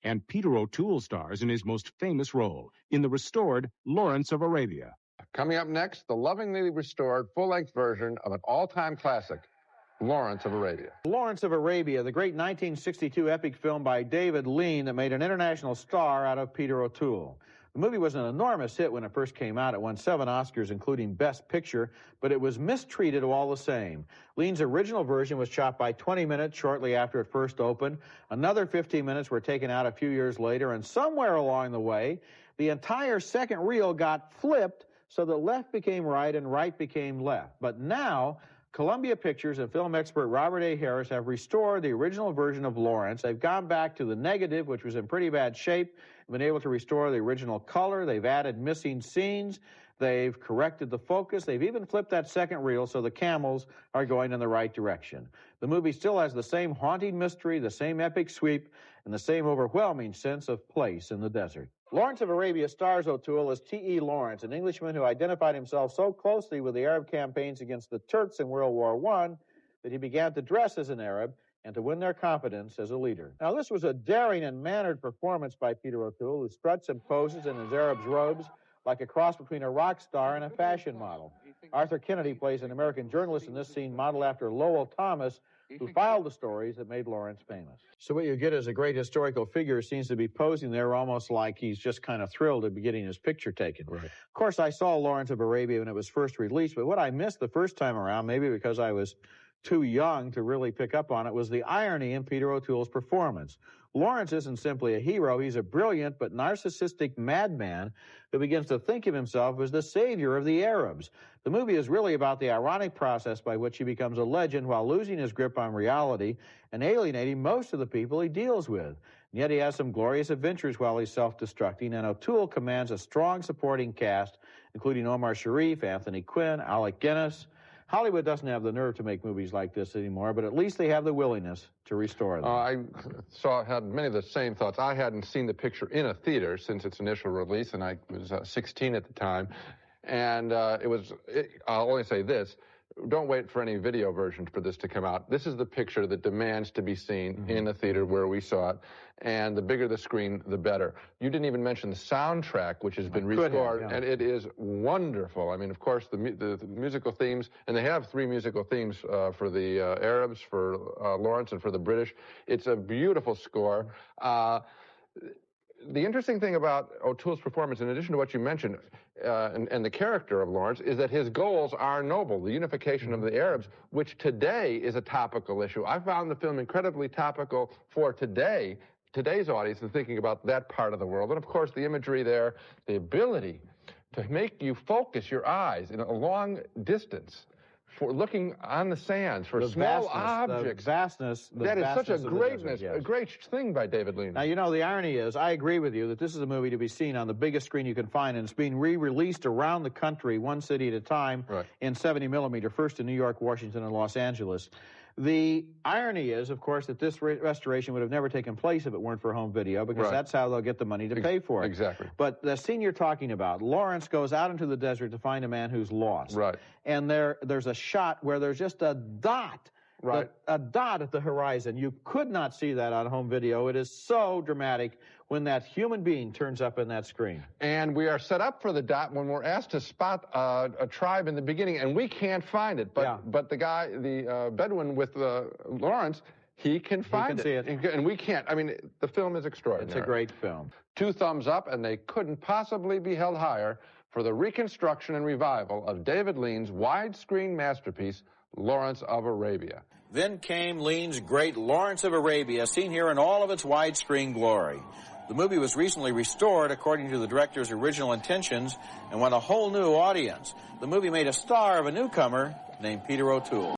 and Peter O'Toole stars in his most famous role in the restored Lawrence of Arabia. Coming up next, the lovingly restored full-length version of an all-time classic, Lawrence of Arabia. Lawrence of Arabia, the great 1962 epic film by David Lean that made an international star out of Peter O'Toole. The movie was an enormous hit when it first came out. It won 7 Oscars, including Best Picture, but it was mistreated all the same. Lean's original version was shot by 20 minutes shortly after it first opened. Another 15 minutes were taken out a few years later, and somewhere along the way, the entire second reel got flipped so that left became right and right became left. But now, Columbia Pictures and film expert Robert A. Harris have restored the original version of Lawrence. They've gone back to the negative, which was in pretty bad shape, been able to restore the original color. They've added missing scenes. They've corrected the focus. They've even flipped that second reel so the camels are going in the right direction. The movie still has the same haunting mystery, the same epic sweep, and the same overwhelming sense of place in the desert. Lawrence of Arabia stars O'Toole as T.E. Lawrence, an Englishman who identified himself so closely with the Arab campaigns against the Turks in World War I that he began to dress as an Arab and to win their confidence as a leader. Now, this was a daring and mannered performance by Peter O'Toole, who struts and poses in his Arab's robes like a cross between a rock star and a fashion model. Arthur Kennedy plays an American journalist in this scene modeled after Lowell Thomas, who filed the stories that made Lawrence famous. So what you get is a great historical figure seems to be posing there almost like he's just kind of thrilled to be getting his picture taken. Right. Of course, I saw Lawrence of Arabia when it was first released, but what I missed the first time around, maybe because I was too young to really pick up on it, was the irony in Peter O'Toole's performance. Lawrence isn't simply a hero. He's a brilliant but narcissistic madman who begins to think of himself as the savior of the Arabs. The movie is really about the ironic process by which he becomes a legend while losing his grip on reality and alienating most of the people he deals with. And yet he has some glorious adventures while he's self-destructing, and O'Toole commands a strong supporting cast, including Omar Sharif, Anthony Quinn, Alec Guinness. Hollywood doesn't have the nerve to make movies like this anymore, but at least they have the willingness to restore them. I had many of the same thoughts. I hadn't seen the picture in a theater since its initial release, and I was 16 at the time. And I'll only say this, don't wait for any video version for this to come out. This is the picture that demands to be seen in a theater where we saw it. And the bigger the screen, the better. You didn't even mention the soundtrack, which has been restored, and it is wonderful. I mean, of course, the musical themes, and they have 3 musical themes for the Arabs, for Lawrence, and for the British. It's a beautiful score. The interesting thing about O'Toole's performance, in addition to what you mentioned, and the character of Lawrence, is that his goals are noble. The unification of the Arabs, which today is a topical issue. I found the film incredibly topical for today's audience and thinking about that part of the world. And of course, the imagery there, the ability to make you focus your eyes in a long distance for looking on the sands for small objects. The vastness. That is such a greatness, a great thing by David Lean. Now, you know, the irony is, I agree with you that this is a movie to be seen on the biggest screen you can find, and it's being re-released around the country, one city at a time, in 70 millimeter, first in New York, Washington, and Los Angeles. The irony is, of course, that this restoration would have never taken place if it weren't for home video, because that's how they'll get the money to pay for it. Exactly. But the scene you're talking about, Lawrence goes out into the desert to find a man who's lost. Right. And there's a shot where there's just a dot. Right. A dot at the horizon. You could not see that on home video. It is so dramatic when that human being turns up in that screen. And we are set up for the dot when we're asked to spot a tribe in the beginning, and we can't find it. But the guy, the Bedouin with Lawrence, he can find it. He can see it. And we can't. I mean, the film is extraordinary. It's a great film. 2 thumbs up, and they couldn't possibly be held higher for the reconstruction and revival of David Lean's widescreen masterpiece, Lawrence of Arabia. Then came Lean's great Lawrence of Arabia, seen here in all of its widescreen glory. The movie was recently restored according to the director's original intentions and won a whole new audience. The movie made a star of a newcomer named Peter O'Toole.